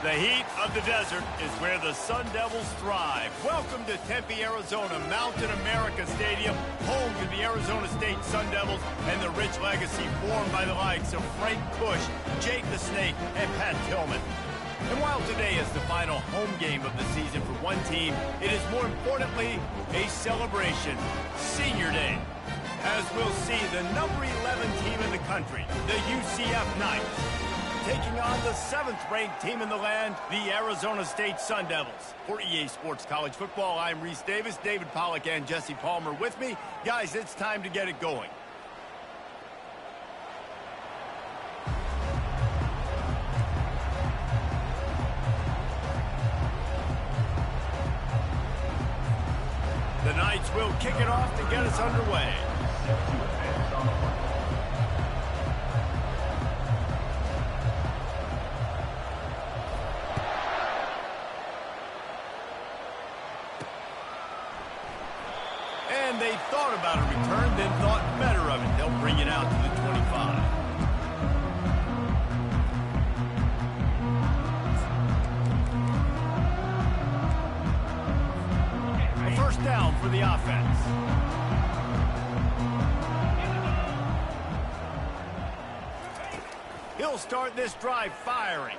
The heat of the desert is where the Sun Devils thrive. Welcome to Tempe, Arizona, Mountain America Stadium, home to the Arizona State Sun Devils and the rich legacy formed by the likes of Frank Bush, Jake the Snake, and Pat Tillman. And while today is the final home game of the season for one team, it is more importantly a celebration, Senior Day. As we'll see the number 11 team in the country, the UCF Knights, taking on the 7th-ranked team in the land, the Arizona State Sun Devils. For EA Sports College Football, I'm Reese Davis, David Pollack, and Jesse Palmer with me. Guys, it's time to get it going. The Knights will kick it off to get us underway. And they thought about a return, then thought better of it. They'll bring it out to the 25. A first down for the offense. He'll start this drive firing.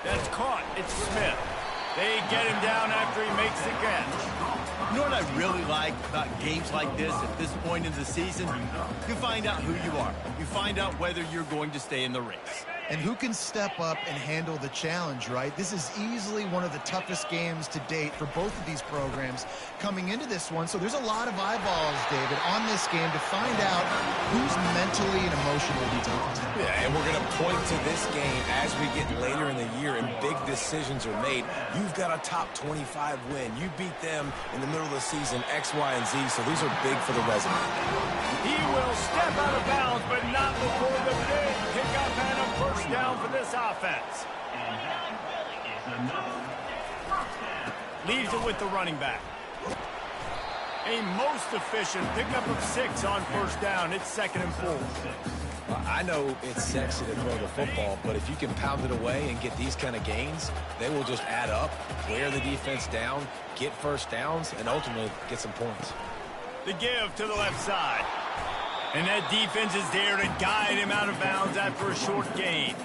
That's caught. It's Smith. They get him down after he makes the catch. You know what I really like about games like this at this point in the season? You find out who you are. You find out whether you're going to stay in the race. And who can step up and handle the challenge, right? This is easily one of the toughest games to date for both of these programs coming into this one. So there's a lot of eyeballs, David, on this game to find out who's mentally and emotionally taken. Yeah, and we're going to point to this game as we get later in the year and big decisions are made. You've got a top 25 win. You beat them in the middle of the season, X, Y, and Z, so these are big for the resume. He will step out of bounds, but not before the big pickup and a first down for this offense. Leaves it with the running back. A most efficient pickup of 6 on first down. It's 2nd and 4. Well, I know it's sexy to throw the football, but if you can pound it away and get these kind of gains, they will just add up, wear the defense down, get first downs, and ultimately get some points. The give to the left side. And that defense is there to guide him out of bounds after a short gain.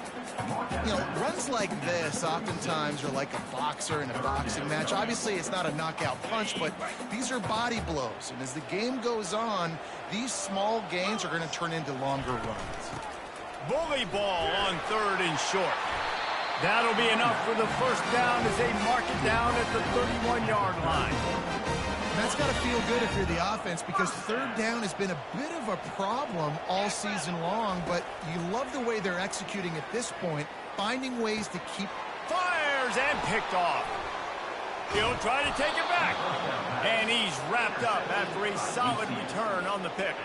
You know, runs like this oftentimes are like a boxer in a boxing match. Obviously, it's not a knockout punch, but these are body blows. And as the game goes on, these small gains are going to turn into longer runs. Bully ball on 3rd and short. That'll be enough for the first down as they mark it down at the 31-yard line. That's got to feel good if you're the offense because 3rd down has been a bit of a problem all season long, but you love the way they're executing at this point, finding ways to keep... Fires and picked off. He'll try to take it back. And he's wrapped up after a solid return on the pick.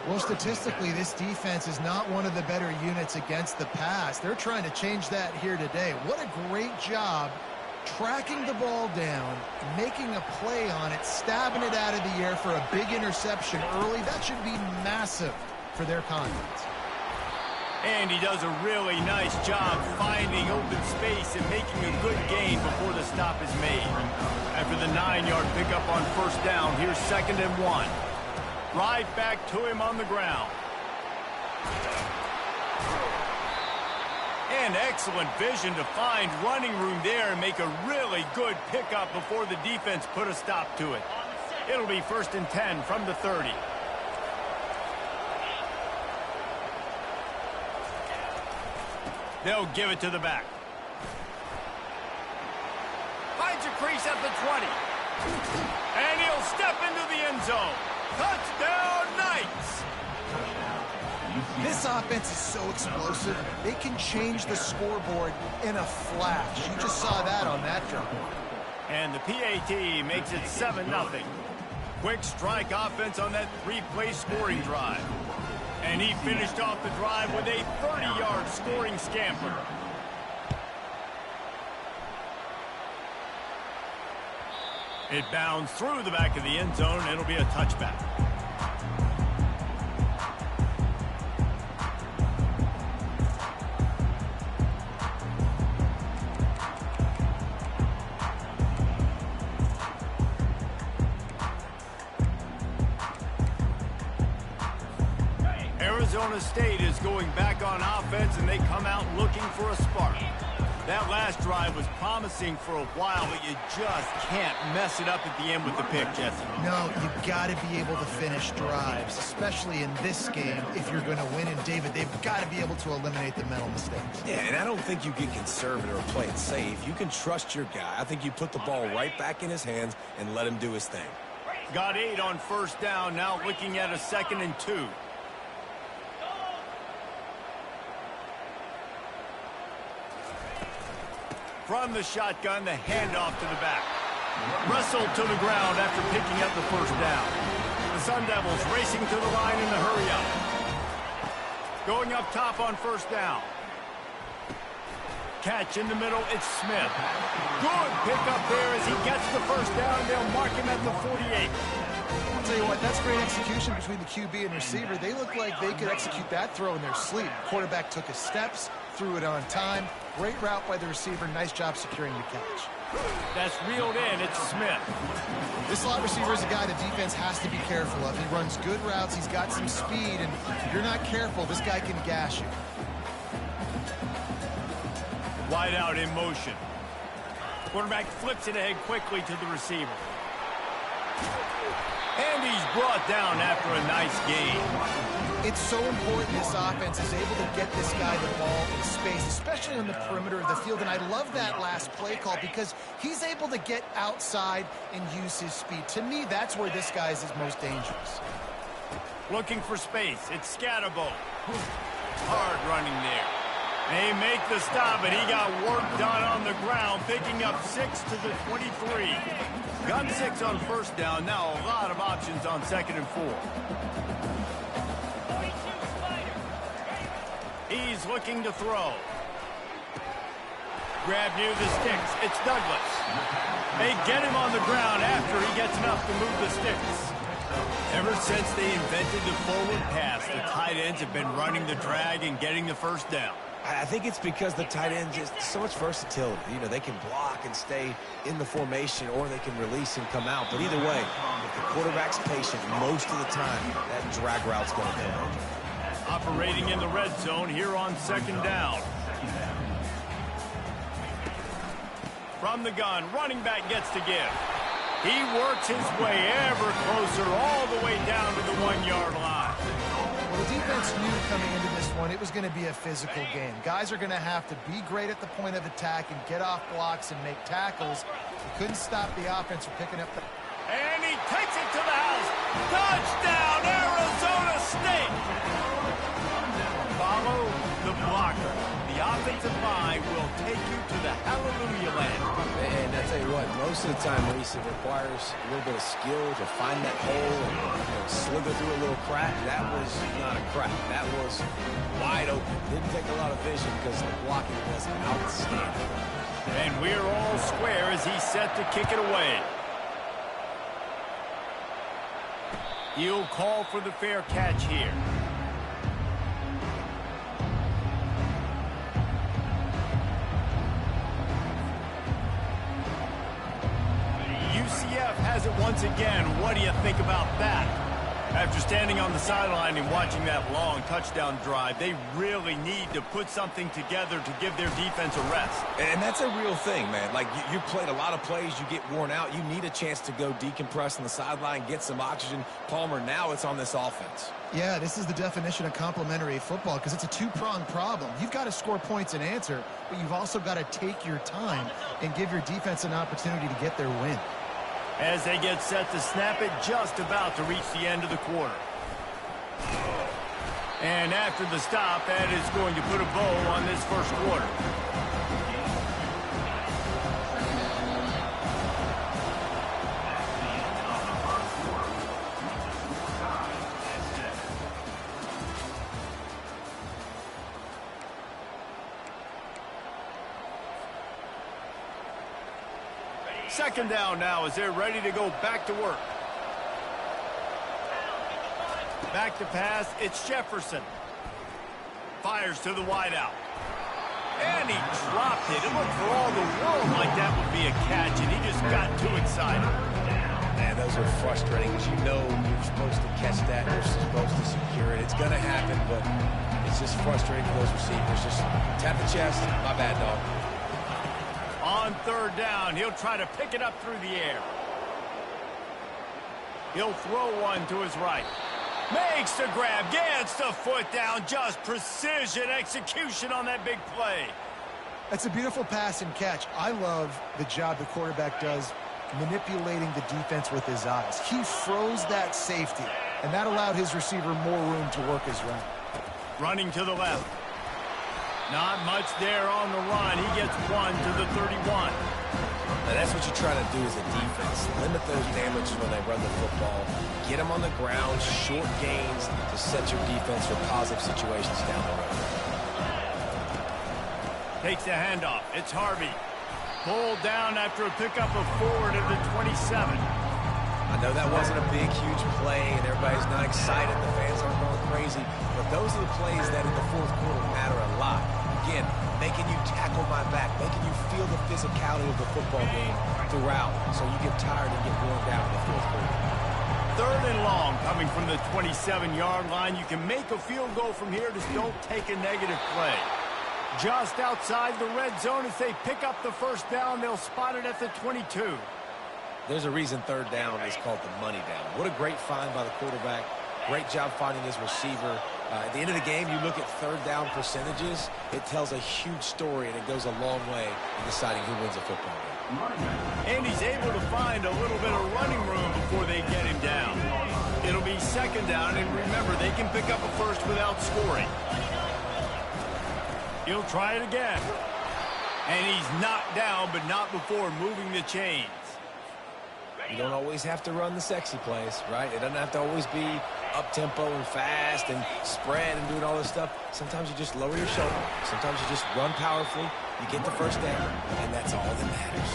Well, statistically, this defense is not one of the better units against the pass. They're trying to change that here today. What a great job tracking the ball down, making a play on it, stabbing it out of the air for a big interception early. That should be massive for their confidence. And he does a really nice job finding open space and making a good gain before the stop is made. After the 9-yard pickup on first down, here's 2nd and 1. Right back to him on the ground. And excellent vision to find running room there and make a really good pickup before the defense put a stop to it. It'll be 1st and 10 from the 30. They'll give it to the back. Finds a crease at the 20. And he'll step into the end zone. Touchdown, Knights! This offense is so explosive, they can change the scoreboard in a flash. You just saw that on that drive. And the PAT makes it 7-0. Quick strike offense on that 3-play scoring drive. And he finished off the drive with a 30-yard scoring scamper. It bounds through the back of the end zone, and it'll be a touchback. Arizona State is going back on offense, and they come out looking for a spark. That last drive was promising for a while, but you just can't mess it up at the end with the pick, Jesse. No, you've got to be able to finish drives, especially in this game if you're going to win. And, David, they've got to be able to eliminate the mental mistakes. Yeah, and I don't think you get conservative or play it safe. You can trust your guy. I think you put the ball right back in his hands and let him do his thing. Got 8 on first down, now looking at a 2nd and 2. From the shotgun, the handoff to the back. Wrestled to the ground after picking up the first down. The Sun Devils racing to the line in the hurry-up. Going up top on first down. Catch in the middle, it's Smith. Good pickup there as he gets the first down. They'll mark him at the 48. I'll tell you what, that's great execution between the QB and receiver. They look like they could execute that throw in their sleep. Quarterback took his steps, threw it on time. Great route by the receiver. Nice job securing the catch. That's reeled in. It's Smith. This slot receiver is a guy the defense has to be careful of. He runs good routes. He's got some speed, and if you're not careful, this guy can gash you. Wide out in motion. Quarterback flips it ahead quickly to the receiver. And he's brought down after a nice gain. It's so important this offense is able to get this guy the ball in space, especially on the perimeter of the field. And I love that last play call because he's able to get outside and use his speed. To me, that's where this guy is his most dangerous. Looking for space. It's Scatterbo. Hard running there. They make the stop, and he got work done on the ground, picking up 6 to the 23. Got 6 on first down. Now a lot of options on 2nd and 4. He's looking to throw. Grab near the sticks. It's Douglas. They get him on the ground after he gets enough to move the sticks. Ever since they invented the forward pass, the tight ends have been running the drag and getting the first down. I think it's because the tight ends just so much versatility. You know, they can block and stay in the formation, or they can release and come out. But either way, if the quarterback's patient most of the time, that drag route's going to come. Operating in the red zone here on 2nd down. From the gun, running back gets to give. He works his way ever closer all the way down to the 1-yard line. Well, the defense knew coming into this one it was going to be a physical game. Guys are going to have to be great at the point of attack and get off blocks and make tackles. They couldn't stop the offense from picking up the... And he takes it to the house. Touchdown, Arizona State! Follow the blocker. The offensive line will take you to the hallelujah land. And I tell you what, most of the time, Reese, it requires a little bit of skill to find that hole and slither through a little crack. That was not a crack. That was wide open. Didn't take a lot of vision because the blocking was outstanding. And we're all square as he's set to kick it away. He'll call for the fair catch here. UCF has it once again. What do you think about that? After standing on the sideline and watching that long touchdown drive, they really need to put something together to give their defense a rest. And that's a real thing, man. Like, you played a lot of plays, you get worn out. You need a chance to go decompress on the sideline, get some oxygen. Palmer, now it's on this offense. Yeah, this is the definition of complementary football because it's a two-pronged problem. You've got to score points and answer, but you've also got to take your time and give your defense an opportunity to get their win. As they get set to snap it, just about to reach the end of the quarter. And after the stop, that is going to put a bow on this first quarter. Second down now as they're ready to go back to work. Back to pass, it's Jefferson. Fires to the wideout. And he dropped it. It looked for all the world like that would be a catch, and he just got too excited. Man, those are frustrating because you know you're supposed to catch that. You're supposed to secure it. It's going to happen, but it's just frustrating for those receivers. Just tap the chest. My bad, dog. On third down, he'll try to pick it up through the air. He'll throw one to his right. Makes the grab, gets the foot down. Just precision execution on that big play. That's a beautiful pass and catch. I love the job the quarterback does manipulating the defense with his eyes. He froze that safety, and that allowed his receiver more room to work his route. Running to the left. Not much there on the run. He gets one to the 31. Now that's what you try to do as a defense. Limit those damages when they run the football. Get them on the ground, short gains to set your defense for positive situations down the road. Takes the handoff. It's Harvey. Pulled down after a pickup of 4 to the 27. I know that wasn't a big, huge play, and everybody's not excited. The fans aren't going crazy. But those are the plays that in the fourth quarter matter a lot. Again, making you tackle my back, making you feel the physicality of the football game throughout, so you get tired and get worn down in the fourth quarter. Third and long coming from the 27-yard line. You can make a field goal from here. Just don't take a negative play. Just outside the red zone as they pick up the first down. They'll spot it at the 22. There's a reason third down is called the money down. What a great find by the quarterback. Great job finding his receiver. At the end of the game, you look at third down percentages. It tells a huge story, and it goes a long way in deciding who wins a football game. And he's able to find a little bit of running room before they get him down. It'll be second down, and remember, they can pick up a first without scoring. He'll try it again. And he's knocked down, but not before moving the chains. You don't always have to run the sexy plays, right? It doesn't have to always be up-tempo and fast and spread and doing all this stuff. Sometimes you just lower your shoulder. Sometimes you just run powerfully. You get the first down, and that's all that matters.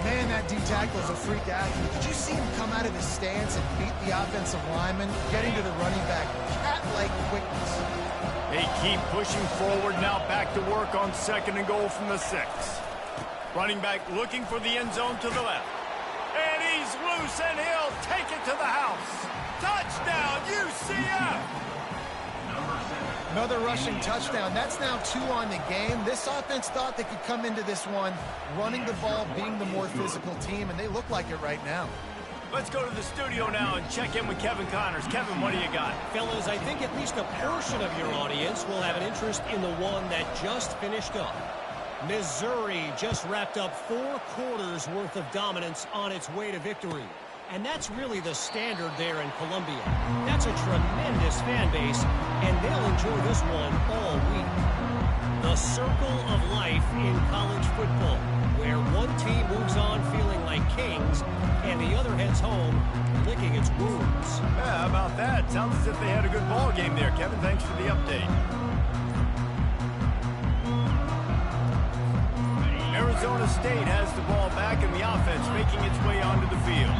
Man, that D-tackle is a freak athlete. Did you see him come out of his stance and beat the offensive lineman, getting to the running back? Cat-like quickness. They keep pushing forward, now back to work on second and goal from the 6. Running back looking for the end zone to the left. And he's loose, and he'll take it to the house. Touchdown, UCF! Another rushing touchdown. That's now 2 on the game. This offense thought they could come into this one running the ball, being the more physical team, and they look like it right now. Let's go to the studio now and check in with Kevin Connors. Kevin, what do you got? Fellas, I think at least a portion of your audience will have an interest in the one that just finished up. Missouri just wrapped up 4 quarters worth of dominance on its way to victory. And that's really the standard there in Columbia. That's a tremendous fan base, and they'll enjoy this one all week. The circle of life in college football, where one team moves on feeling like kings, and the other heads home licking its wounds. Yeah, how about that? Sounds as if they had a good ball game there. Kevin, thanks for the update. Arizona State has the ball back and the offense making its way onto the field.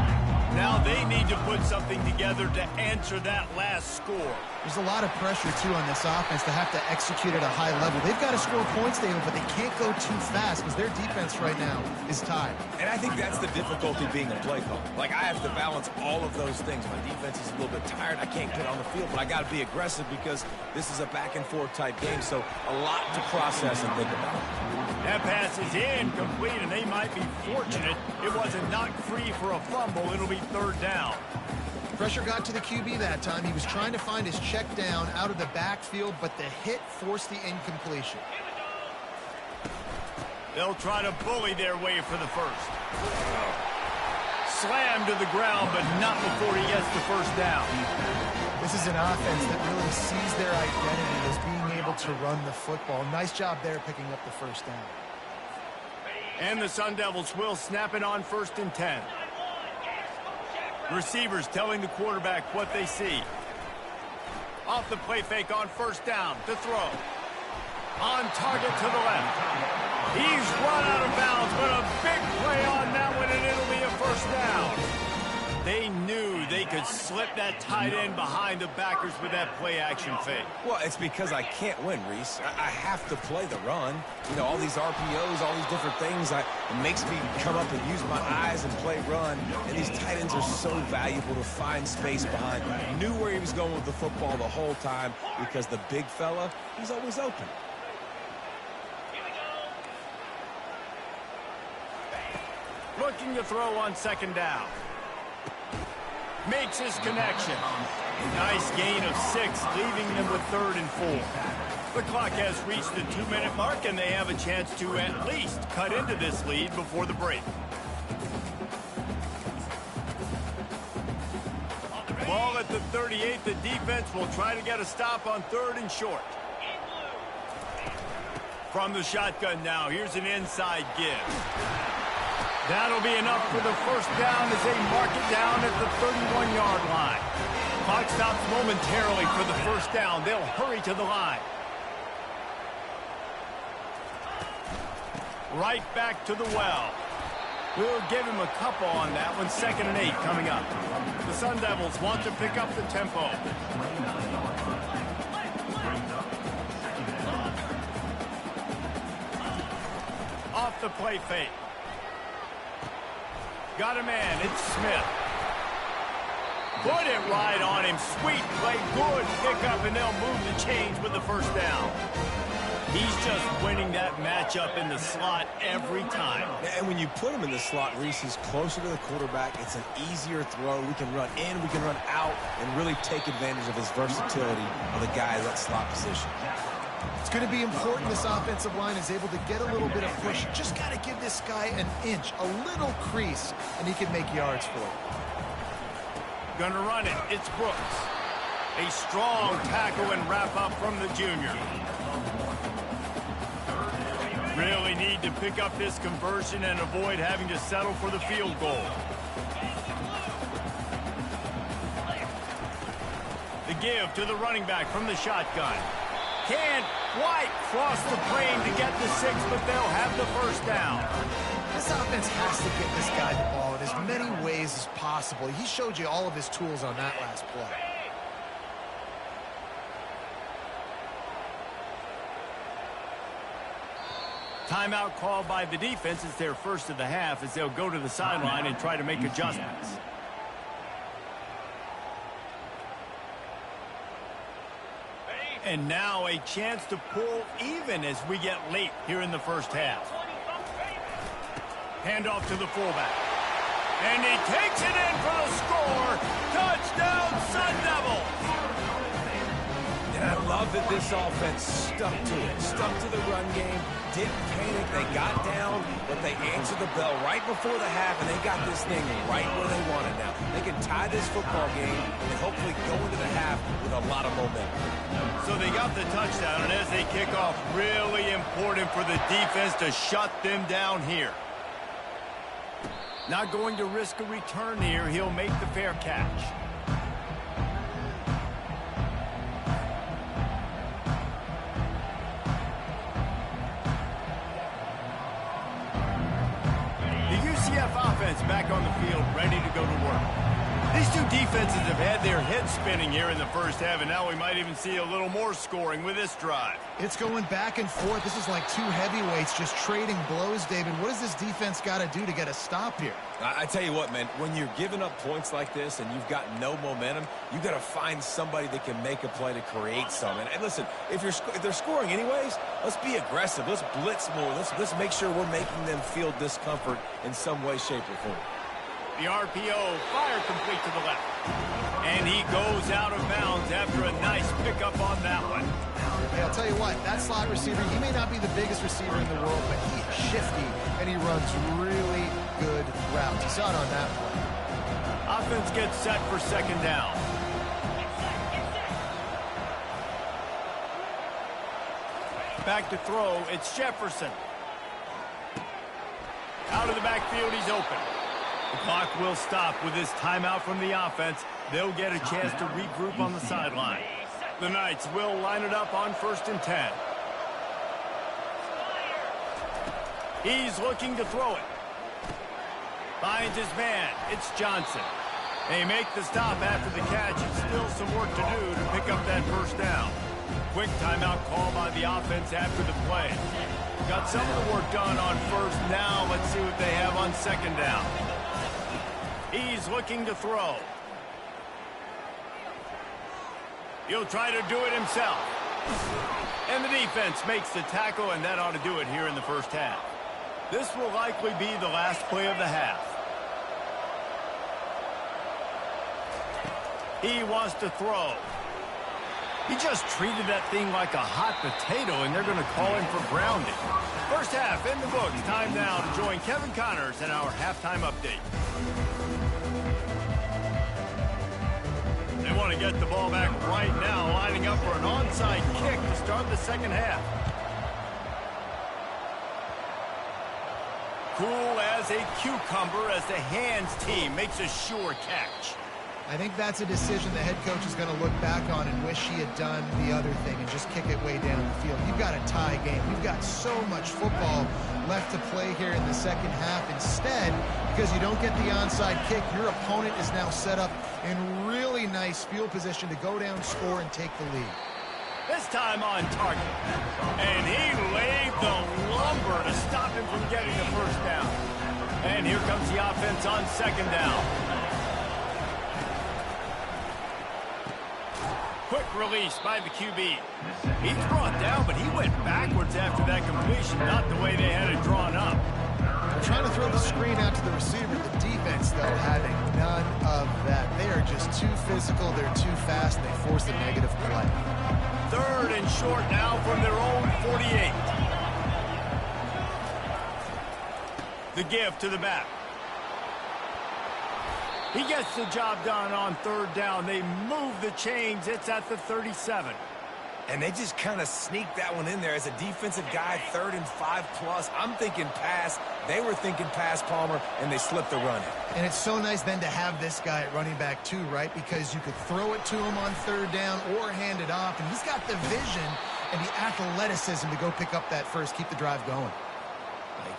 Now they need to put something together to answer that last score. There's a lot of pressure, too, on this offense to have to execute at a high level. They've got to score points, David, but they can't go too fast because their defense right now is tied. And I think that's the difficulty being a play caller. Like, I have to balance all of those things. My defense is a little bit tired. I can't get on the field, but I got to be aggressive because this is a back-and-forth type game, so a lot to process and think about. That pass is incomplete, and they might be fortunate it wasn't knocked free for a fumble. It'll be third down. Pressure got to the QB that time. He was trying to find his check down out of the backfield, but the hit forced the incompletion. They'll try to bully their way for the first. Slammed to the ground, but not before he gets the first down. This is an offense that really sees their identity as being able to run the football. Nice job there picking up the first down. And the Sun Devils will snap it on 1st and 10. Receivers telling the quarterback what they see. Off the play fake on first down to throw. On target to the left. He's run out of bounds, but a big play on that one, and it'll be a first down. They knew they could slip that tight end behind the backers with that play action fake. Well, it's because I can't win, Reese. I have to play the run. You know, all these RPOs, all these different things, it makes me come up and use my eyes and play run. And these tight ends are so valuable to find space behind. Knew where he was going with the football the whole time because the big fella, he's always open. Looking to throw on second down. Makes his connection. Nice gain of 6, leaving them with 3rd and 4. The clock has reached the 2-minute mark, and they have a chance to at least cut into this lead before the break. Ball at the 38. The defense will try to get a stop on 3rd and short. From the shotgun now, here's an inside give. That'll be enough for the first down as they mark it down at the 31-yard line. Clock stops momentarily for the first down. They'll hurry to the line. Right back to the well. We'll give him a couple on that one. 2nd and 8 coming up. The Sun Devils want to pick up the tempo. Off the play fake. Got a man. It's Smith. Put it right on him. Sweet play. Good pickup, and they'll move the chains with the first down. He's just winning that matchup in the slot every time. And when you put him in the slot, Reese, he's closer to the quarterback. It's an easier throw. We can run in, we can run out, and really take advantage of his versatility of the guy in that slot position. It's going to be important this offensive line is able to get a little bit of push. Just got to give this guy an inch, a little crease, and he can make yards for it. Gonna run it. It's Brooks. A strong tackle and wrap up from the junior. Really need to pick up this conversion and avoid having to settle for the field goal. The give to the running back from the shotgun. Can't quite cross the plane to get the 6, but they'll have the first down. This offense has to get this guy the ball in as many ways as possible. He showed you all of his tools on that last play. Timeout called by the defense. It's their first of the half as they'll go to the sideline and try to make adjustments. And now a chance to pull even as we get late here in the first half. Handoff to the fullback. And he takes it in for the score. Touchdown, Sun Devils! And I love that this offense stuck to it. Stuck to the run game. Didn't panic. They got down, but they answered the bell right before the half, and they got this thing right where they want it now. They can tie this football game and hopefully go into the half with a lot of momentum. So they got the touchdown, and as they kick off, really important for the defense to shut them down here. Not going to risk a return here. He'll make the fair catch. Offense back on the field, ready to go to work. These two defenses have had their heads spinning here in the first half, and now we might even see a little more scoring with this drive. It's going back and forth. This is like two heavyweights just trading blows, David. What does this defense got to do to get a stop here? I tell you what, man, when you're giving up points like this and you've got no momentum, you got to find somebody that can make a play to create something. And listen, if they're scoring anyways, let's be aggressive. Let's blitz more. Let's make sure we're making them feel discomfort in some way, shape, or form. The RPO, fire complete to the left. And he goes out of bounds after a nice pickup on that one. Hey, I'll tell you what, that slot receiver, he may not be the biggest receiver in the world, but he is shifty, and he runs really good routes. You saw it on that play. Offense gets set for second down. Back to throw, it's Jefferson. Out of the backfield, he's open. The clock will stop with this timeout from the offense. They'll get a chance to regroup on the sideline. The Knights will line it up on 1st and 10. He's looking to throw it. Finds his man. It's Johnson. They make the stop after the catch. It's still some work to do to pick up that first down. Quick timeout call by the offense after the play. Got some of the work done on first. Now let's see what they have on second down. He's looking to throw. He'll try to do it himself. And the defense makes the tackle, and that ought to do it here in the first half. This will likely be the last play of the half. He wants to throw. He just treated that thing like a hot potato, and they're going to call him for grounding. First half in the books. Time now to join Kevin Connors in our halftime update. They want to get the ball back right now, lining up for an onside kick to start the second half. Cool as a cucumber as the hands team makes a sure catch. I think that's a decision the head coach is going to look back on and wish he had done the other thing and just kick it way down the field. You've got a tie game. We've got so much football left to play here in the second half. Instead, because you don't get the onside kick, your opponent is now set up in really nice field position to go down, score, and take the lead. This time on target. And he laid the lumber to stop him from getting the first down. And here comes the offense on second down. Quick release by the QB. He's brought down, but he went backwards after that completion, not the way they had it drawn up. They're trying to throw the screen out to the receiver. The defense, though, having none of that. They are just too physical, they're too fast, and they force a negative play. Third and short now from their own 48. The give to the back. He gets the job done on third down. They move the chains. It's at the 37. And they just kind of sneaked that one in there as a defensive guy, 3rd and 5+. I'm thinking pass. They were thinking pass, Palmer, and they slipped the run. And it's so nice then to have this guy at running back too, right? Because you could throw it to him on third down or hand it off. And he's got the vision and the athleticism to go pick up that first, keep the drive going.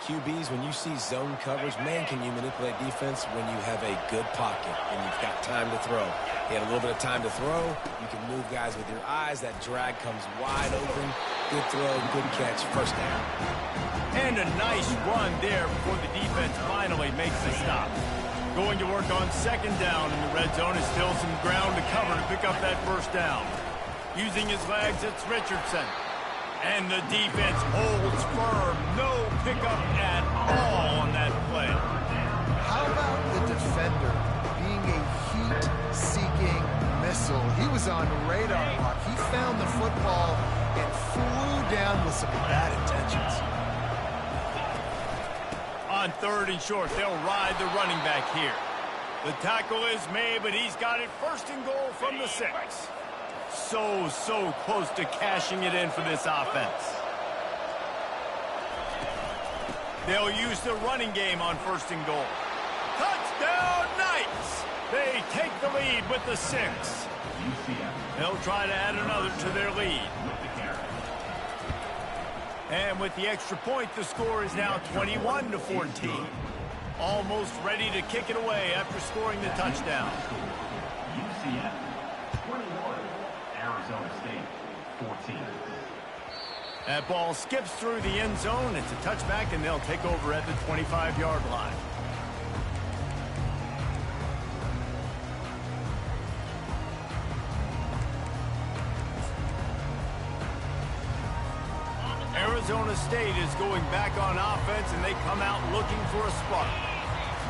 QBs, when you see zone coverage, man, can you manipulate defense when you have a good pocket and you've got time to throw. He had a little bit of time to throw. You can move guys with your eyes. That drag comes wide open. Good throw, good catch, first down. And a nice run there before the defense finally makes the stop. Going to work on second down in the red zone is still some ground to cover to pick up that first down. Using his legs, it's Richardson. And the defense holds firm. No pickup at all on that play. How about the defender being a heat-seeking missile? He was on radar block. He found the football and flew down with some bad intentions. On third and short, they'll ride the running back here. The tackle is made, but he's got it first and goal from the 6. So close to cashing it in for this offense. They'll use the running game on first and goal. Touchdown Knights! They take the lead with the 6. They'll try to add another to their lead. And with the extra point, the score is now 21-14. Almost ready to kick it away after scoring the touchdown. UCF 21, Arizona State 14. That ball skips through the end zone. It's a touchback, and they'll take over at the 25-yard line. Arizona State is going back on offense, and they come out looking for a spark.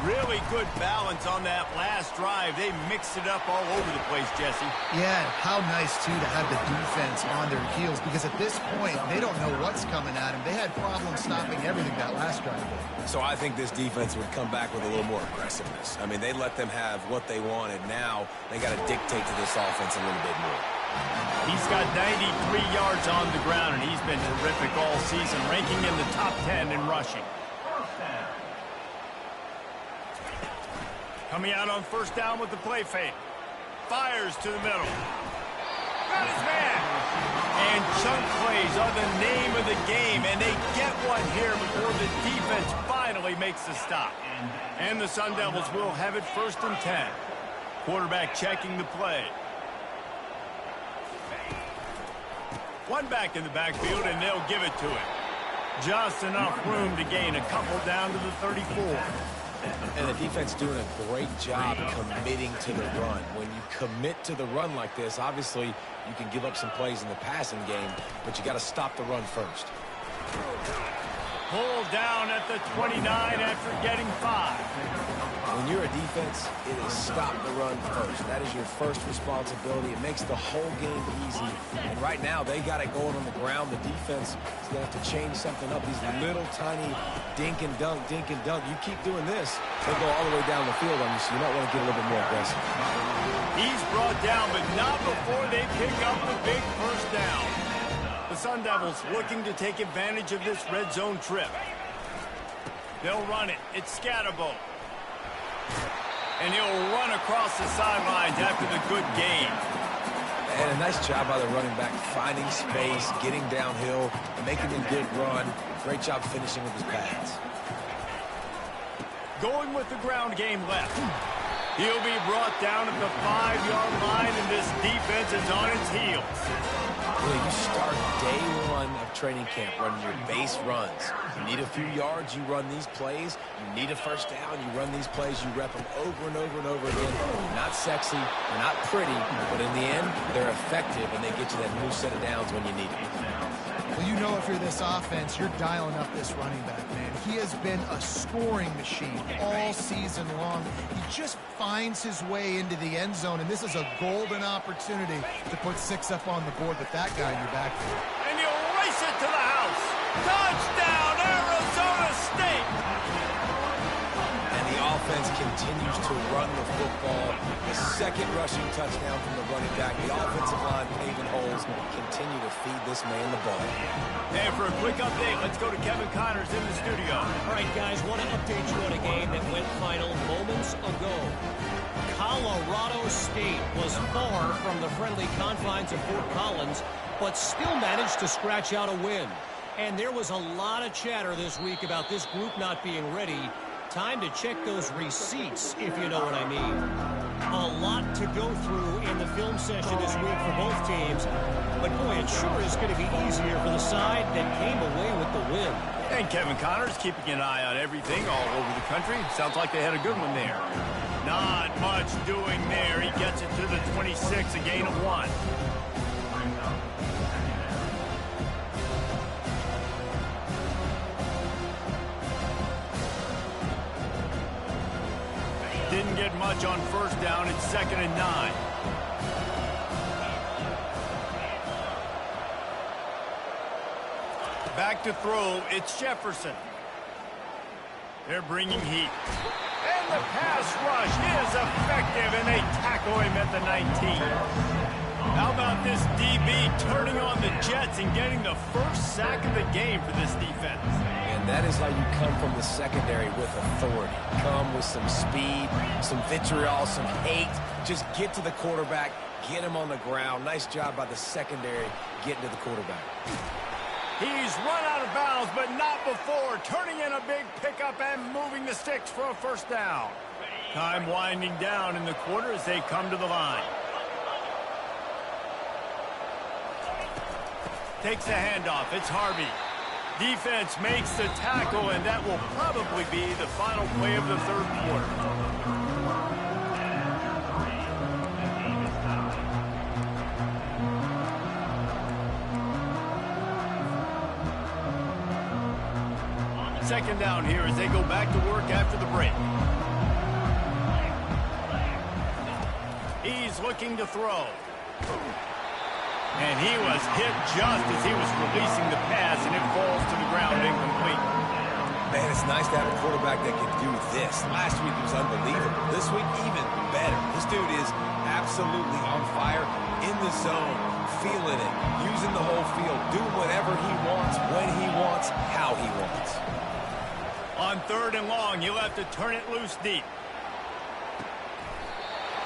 Really good balance on that last drive. They mixed it up all over the place, Jesse. Yeah, how nice, too, to have the defense on their heels, because at this point, they don't know what's coming at them. They had problems stopping everything that last drive. So I think this defense would come back with a little more aggressiveness. I mean, they let them have what they wanted. Now they got to dictate to this offense a little bit more. He's got 93 yards on the ground, and he's been terrific all season, ranking in the top 10 in rushing. Coming out on first down with the play fake. Fires to the middle. Got his man. And chunk plays are the name of the game, and they get one here before the defense finally makes the stop. And the Sun Devils will have it 1st and 10. Quarterback checking the play. One back in the backfield, and they'll give it to him. Just enough room to gain a couple down to the 34. And the defense doing a great job committing to the run. When you commit to the run like this, obviously you can give up some plays in the passing game, but you got to stop the run first. Pulled down at the 29 after getting 5. When you're a defense, it is stop the run first. That is your first responsibility. It makes the whole game easy. And right now, they got it going on the ground. The defense is going to have to change something up. These little tiny dink and dunk, dink and dunk. You keep doing this, they'll go all the way down the field on you, so you might want to get a little bit more aggressive. He's brought down, but not before they pick up the big first down. The Sun Devils looking to take advantage of this red zone trip. They'll run it. It's Scatterbo. And he'll run across the sidelines after the good gain. And a nice job by the running back, finding space, getting downhill, making a good run. Great job finishing with his pads. Going with the ground game left. He'll be brought down at the 5-yard line, and this defense is on its heels. You start day one of training camp running your base runs. You need a few yards, you run these plays. You need a first down, you run these plays. You rep them over and over and over again. They're not sexy, they're not pretty, but in the end, they're effective, and they get you that new set of downs when you need it. Well, you know if you're this offense, you're dialing up this running back, man. He has been a scoring machine all season long. He just finds his way into the end zone, and this is a golden opportunity to put 6 up on the board with that guy in your backfield. And he'll race it to the house. Touchdown, Arizona State! And the offense continues to run the football. The second rushing touchdown from the running back. The offensive line paving holes. Continue to feed this man the ball. And for a quick update, let's go to Kevin Connors in the studio. All right, guys, want to update you on a game that went final moments ago. Colorado State was far from the friendly confines of Fort Collins, but still managed to scratch out a win. And there was a lot of chatter this week about this group not being ready. Time to check those receipts, if you know what I mean. A lot to go through in the film session this week for both teams. But, boy, it sure is going to be easier for the side that came away with the win. And Kevin Connors keeping an eye on everything all over the country. Sounds like they had a good one there. Not much doing there. He gets it to the 26, a gain of 1. Didn't get much on first down. It's 2nd and 9. Back to throw. It's Jefferson. They're bringing heat. And the pass rush is effective, and they tackle him at the 19. How about this DB turning on the Jets and getting the first sack of the game for this defense? And that is how you come from the secondary with authority. Come with some speed, some vitriol, some hate. Just get to the quarterback, get him on the ground. Nice job by the secondary getting to the quarterback. He's run out of bounds, but not before. Turning in a big pickup and moving the sticks for a first down. Time winding down in the quarter as they come to the line. Takes the handoff. It's Harvey. Defense makes the tackle, and that will probably be the final play of the third quarter. Second down here as they go back to work after the break. He's looking to throw. And he was hit just as he was releasing the pass, and it falls to the ground incomplete. Man, it's nice to have a quarterback that can do this. Last week he was unbelievable. This week, even better. This dude is absolutely on fire, in the zone, feeling it, using the whole field, doing whatever he wants, when he wants, how he wants. On 3rd and long, he'll have to turn it loose deep.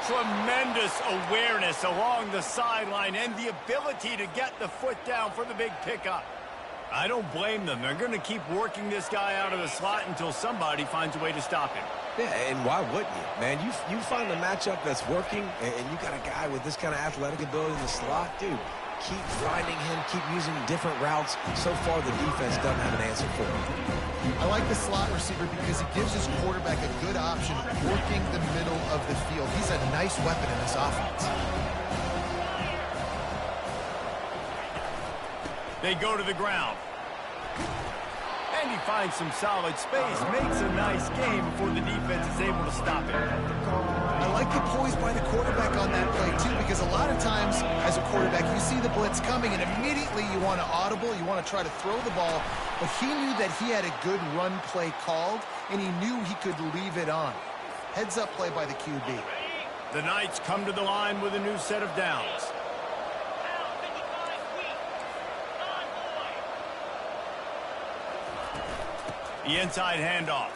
Tremendous awareness along the sideline and the ability to get the foot down for the big pickup. I don't blame them. They're going to keep working this guy out of the slot until somebody finds a way to stop him. Yeah, and why wouldn't you? Man, you find a matchup that's working, and you got a guy with this kind of athletic ability in the slot, dude. Keep finding him, keep using different routes. So far, the defense doesn't have an answer for him. I like the slot receiver because he gives his quarterback a good option working the middle of the field. He's a nice weapon in this offense. They go to the ground. And he finds some solid space, makes a nice game before the defense is able to stop him. I like the poise by the quarterback on that play, too, because a lot of times, as a quarterback, you see the blitz coming, and immediately you want to audible, you want to try to throw the ball, but he knew that he had a good run play called, and he knew he could leave it on. Heads-up play by the QB. The Knights come to the line with a new set of downs. The inside handoff.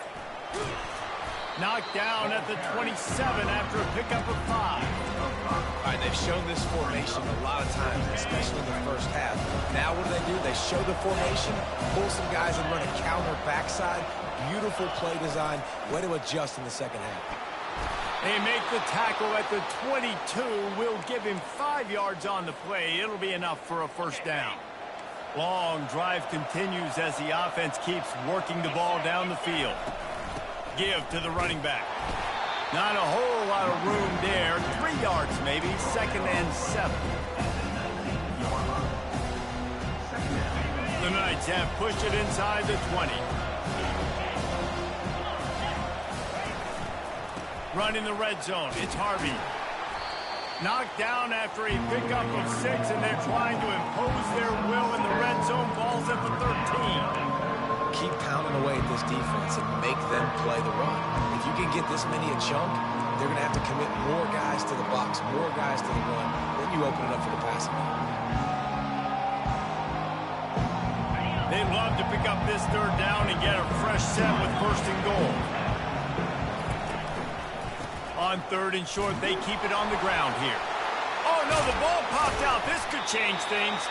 Knocked down at the 27 after a pickup of 5. All right, they've shown this formation a lot of times, especially in the first half. Now what do? They show the formation, pull some guys and run a counter backside. Beautiful play design. Way to adjust in the second half. They make the tackle at the 22. Will give him 5 yards on the play. It'll be enough for a first down. Long drive continues as the offense keeps working the ball down the field. Give to the running back. Not a whole lot of room there. 3 yards maybe. 2nd and 7. The Knights have pushed it inside the 20. Run in the red zone. It's Harvey. Knocked down after a pickup of 6, and they're trying to impose their will in the red zone. Ball's at the 13. Keep pounding away at this defense and make them play the run. If you can get this many a chunk, they're going to have to commit more guys to the box, more guys to the run. Then you open it up for the passing game. They'd love to pick up this 3rd down and get a fresh set with 1st and goal. On 3rd and short, they keep it on the ground here. Oh, no, the ball popped out. This could change things.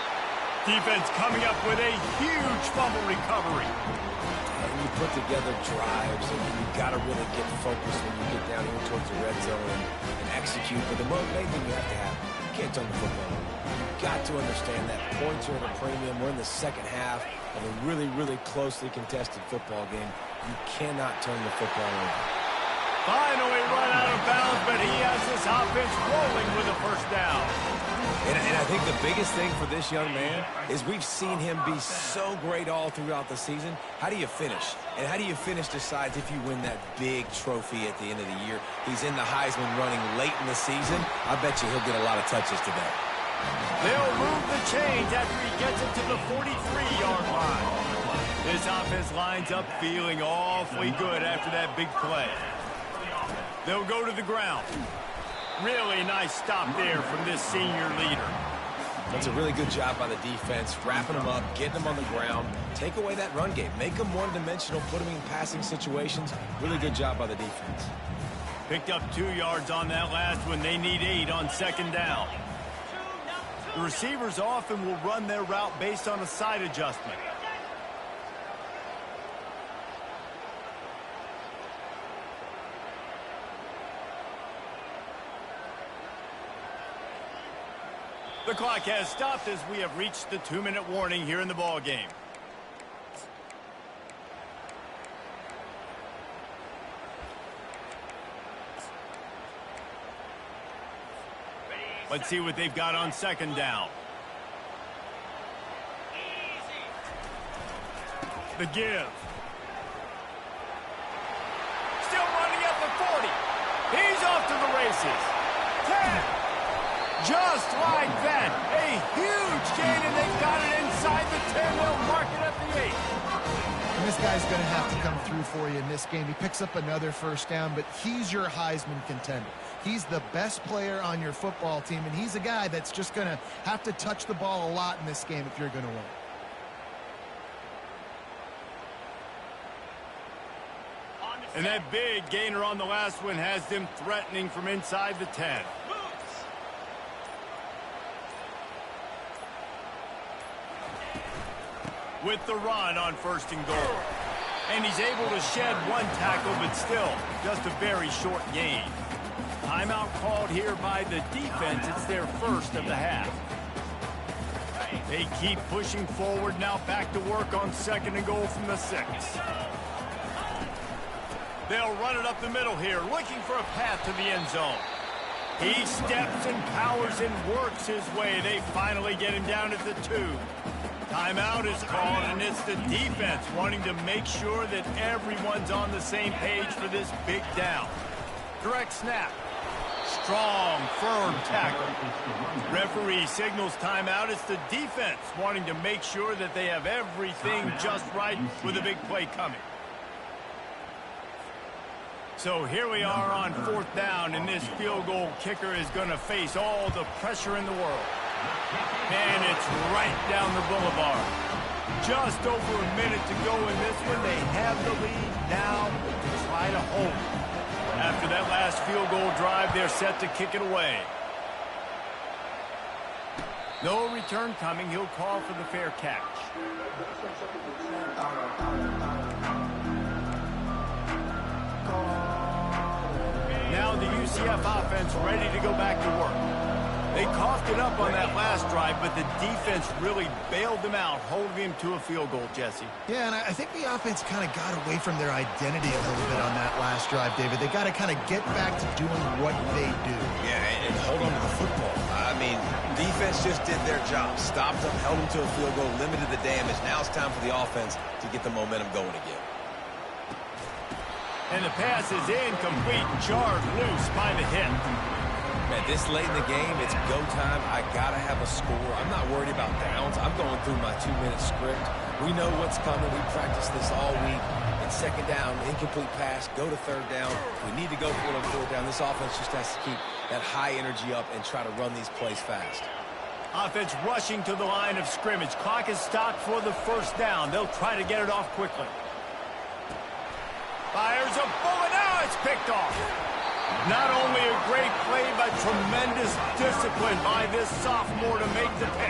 Defense coming up with a huge fumble recovery. When you put together drives, and you've got to really get focused when you get down here towards the red zone and execute. But the main thing you have to have, you can't turn the football over. You've got to understand that points are at a premium. We're in the second half of a really, really closely contested football game. You cannot turn the football over. Finally run out of bounds, but he has this offense rolling with a first down. And I think the biggest thing for this young man is we've seen him be so great all throughout the season. How do you finish? And how do you finish decides if you win that big trophy at the end of the year. He's in the Heisman running late in the season. I bet you he'll get a lot of touches today. They'll move the chains after he gets it to the 43-yard line. This offense lines up feeling awfully good after that big play. They'll go to the ground. Really nice stop there from this senior leader. That's a really good job by the defense, wrapping them up, getting them on the ground. Take away that run game. Make them one-dimensional, put them in passing situations. Really good job by the defense. Picked up 2 yards on that last one. They need 8 on 2nd down. The receivers often will run their route based on a side adjustment. The clock has stopped as we have reached the 2-minute warning here in the ball game. Let's see what they've got on 2nd down. The give. Still running at the 40. He's off to the races. 10. Just like that, a huge gain, and they've got it inside the 10. They'll mark it at the 8. And this guy's going to have to come through for you in this game. He picks up another first down, but he's your Heisman contender. He's the best player on your football team, and he's a guy that's just going to have to touch the ball a lot in this game if you're going to win. And that big gainer on the last one has them threatening from inside the 10. with the run on 1st and goal. And he's able to shed one tackle, but still, just a very short gain. Timeout called here by the defense. It's their first of the half. They keep pushing forward, now back to work on 2nd and goal from the 6. They'll run it up the middle here, looking for a path to the end zone. He steps and powers and works his way. They finally get him down at the 2. Timeout is called, and it's the defense wanting to make sure that everyone's on the same page for this big down. Direct snap. Strong, firm tackle. Referee signals timeout. It's the defense wanting to make sure that they have everything just right with a big play coming. So here we are on 4th down, and this field goal kicker is going to face all the pressure in the world. And it's right down the boulevard. Just over a minute to go in this one. They have the lead now to try to hold it. After that last field goal drive, they're set to kick it away. No return coming. He'll call for the fair catch. Now the UCF offense ready to go back to work. They coughed it up on that last drive, but the defense really bailed them out, holding him to a field goal, Jesse. Yeah, and I think the offense kind of got away from their identity a little bit on that last drive, David. They got to kind of get back to doing what they do. Yeah, and hold on to the football. I mean, defense just did their job. Stopped them, held them to a field goal, limited the damage. Now it's time for the offense to get the momentum going again. And the pass is incomplete, jarred loose by the hit. Man, this late in the game, it's go time. I got to have a score. I'm not worried about downs. I'm going through my 2-minute script. We know what's coming. We practiced this all week. And 2nd down, incomplete pass, go to 3rd down. We need to go for it on 4th down. This offense just has to keep that high energy up and try to run these plays fast. Offense rushing to the line of scrimmage. Clock is stopped for the 1st down. They'll try to get it off quickly. Fires a bullet. Now it's picked off. Not only a great play, but tremendous discipline by this sophomore to make the pick.